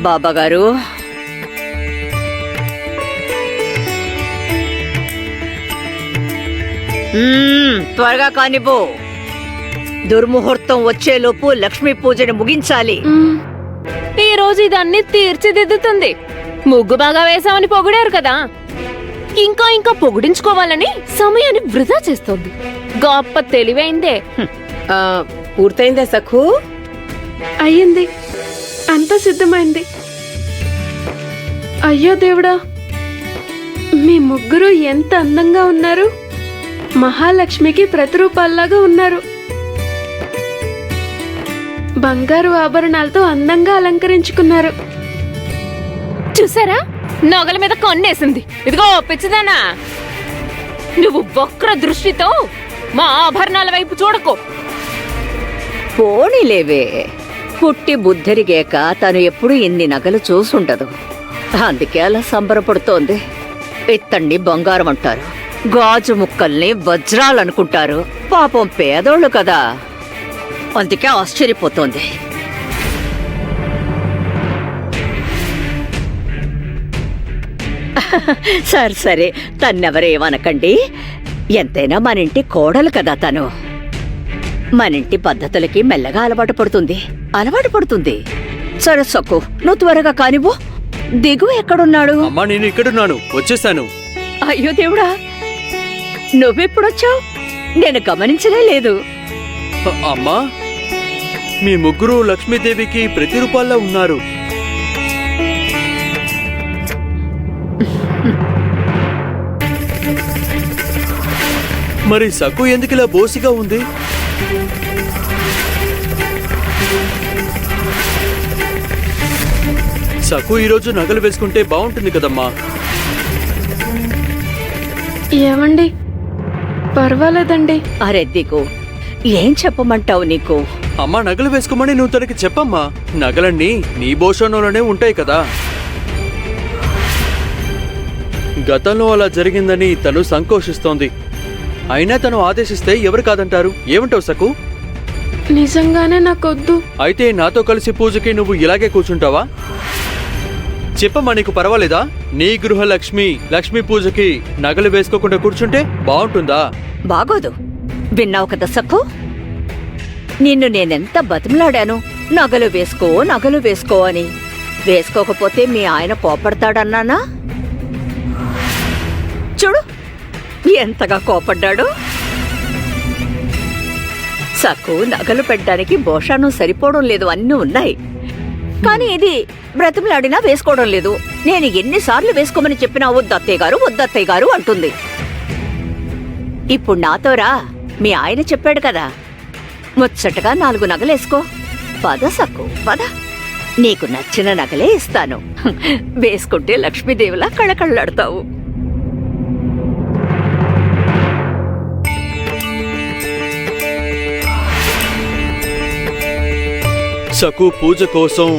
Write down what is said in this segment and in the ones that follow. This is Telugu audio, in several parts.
బాబాగారు, త్వరగా కానివ్వు. దుర్ముహూర్తం వచ్చేలోపు లక్ష్మీ పూజని ముగించాలి. ఈ రోజు ఇదన్నీ తీర్చిదిద్దుతుంది. ముగ్గు బాగా వేసామని పొగిడారు కదా, ఇంకా ఇంకా పొగిడించుకోవాలని సమయాన్ని వృధా చేస్తోంది. గొప్ప తెలివైందే. పూర్తయిందా సఖు? అయ్యింది, అంతా సిద్ధమైంది. అయ్యో దేవుడా, మీ ముగ్గురు ఎంత అందంగా ఉన్నారు. మహాలక్ష్మికి ప్రతిరూపాల్లాగా ఉన్నారు. బంగారు ఆభరణాలతో అందంగా అలంకరించుకున్నారు. చూసారా, నగల మీద కన్నేసింది. ఇదిగో పిచ్చిదానా, నువ్వు వక్ర దృష్టితో మా ఆభరణాల వైపు చూడకు. పోనీలేవే, పుట్టి బుద్ధిరిగాక తను ఎప్పుడు ఇన్ని నగలు చూసుండదు. అందుకే అలా సంబరపడుతోంది. ఇత్తన్ని బంగారం అంటారు, గాజు ముక్కల్ని వజ్రాలనుకుంటారు. పాపం పేదోళ్ళు కదా, అందుకే ఆశ్చర్యపోతోంది. సరే సరే, తన్నెవరేమనకండి. ఎంతైనా మన ఇంటి కోడలు కదా తను. మన ఇంటి పద్ధతులకి మెల్లగా అలవాటు పడుతుంది. సరే సక్కు, నువ్వు త్వరగా కానివ్వు. దిగు ఎక్కడున్నాడు? అమ్మా, నేను ఇక్కడున్నాను, వచ్చేసాను. అయ్యో దేవుడా, నువ్వెప్పుడొచ్చావు? నేను గమనించలే లేదు. అమ్మా, మీ ముగ్గురు లక్ష్మీదేవికి ప్రతిరూపాల్లా ఉన్నారు. మరి సక్కు ఎందుకిలా బోసిగా ఉంది? సక్కు ఈరోజు నగలు వేసుకుంటే బాగుంటుంది కదమ్మా. ఏమండి, పర్వాలేదండి. అరే దిగు, ఏం చెప్పమంటావు నీకు? అమ్మా, నగలు వేసుకోమని నువ్వు తనకి చెప్పమ్మా. నగలన్నీ నీ భోషణంలోనే ఉంటాయి కదా. గతంలో అలా జరిగిందని తను సంకోచిస్తోంది. అయినా తను ఆదేశిస్తే ఎవరు కాదంటారు? ఏమంటావు సకు? నిజంగానే నాకొద్దు. అయితే నాతో కలిసి పూజకి నువ్వు ఇలాగే కూర్చుంటావా? చెప్పమ్మా, నీకు పర్వాలేదా? నీ గృహ లక్ష్మీ పూజకి నగలు వేసుకోకుండా కూర్చుంటే బాగుంటుందా? బాగోదు. విన్నావు కదా సక్కు, నిన్ను నేనెంత బతిమలాడాను, నగలు వేసుకో అని. వేసుకోకపోతే మీ ఆయన కోపడతాడన్నానా? చూడు ఎంతగా కోపడ్డాడు. సక్కు, నగలు పెట్టడానికి భోషానం సరిపోవడం లేదు, అన్నీ ఉన్నాయి. కానీ ఇది బ్రతిమలాడినా వేసుకోవడం లేదు. నేను ఎన్నిసార్లు వేసుకోమని చెప్పినా వద్దత్తయ్య గారు అంటుంది. ఇప్పుడు నాతో రా, మీ ఆయన చెప్పాడు కదా, ముచ్చటగా 4 నగలేసుకో. పద సక్కు, పద. నీకు నచ్చిన నగలే ఇస్తాను. వేసుకుంటే లక్ష్మీదేవిలా కళకళ్ళాడతావు. సకు పూజ కోసం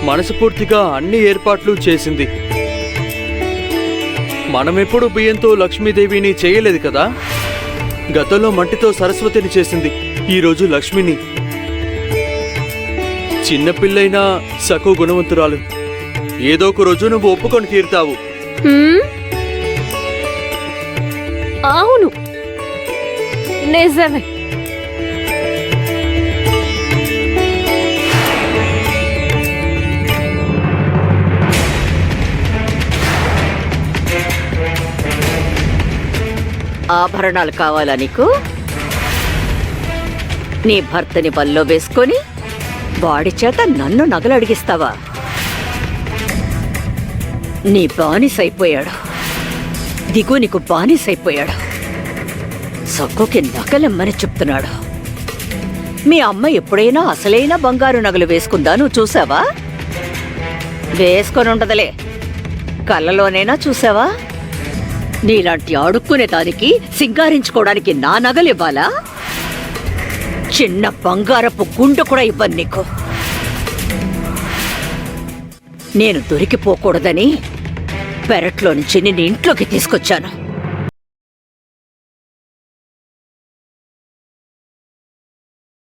మనస్ఫూర్తిగా అన్ని ఏర్పాట్లు చేసింది. మనమెప్పుడు బియ్యంతో లక్ష్మీదేవిని చేయలేదు కదా. గతంలో మట్టితో సరస్వతిని చేసింది, ఈరోజు లక్ష్మిని. చిన్నపిల్లైనా సకు గుణవంతురాలు. ఏదో ఒక రోజు నువ్వు ఒప్పుకొని తీరుతావు. అవును, నిజమే. ఆభరణాలు కావాలా నీకు? నీ భర్తని బల్లో వేసుకొని వాడి చేత నన్ను నగలు అడిగిస్తావా? నీ బానిసైపోయాడు. దిగు, నీకు బానిసైపోయాడు. సక్కుకి నగలెమ్మని చెప్తున్నాడు. మీ అమ్మ ఎప్పుడైనా అసలైన బంగారు నగలు వేసుకుందా నువ్వు చూసావా? వేసుకొని ఉండదులే, కళ్ళలోనైనా చూసావా? నీలాంటి అడుక్కునే దానికి సింగారించుకోవడానికి నా నగలివ్వాలా? చిన్న బంగారపు గుండు కూడా ఇవ్వను నీకు. నేను దొరికిపోకూడదని పెరట్లో నుంచి నిన్ను ఇంట్లోకి తీసుకొచ్చాను.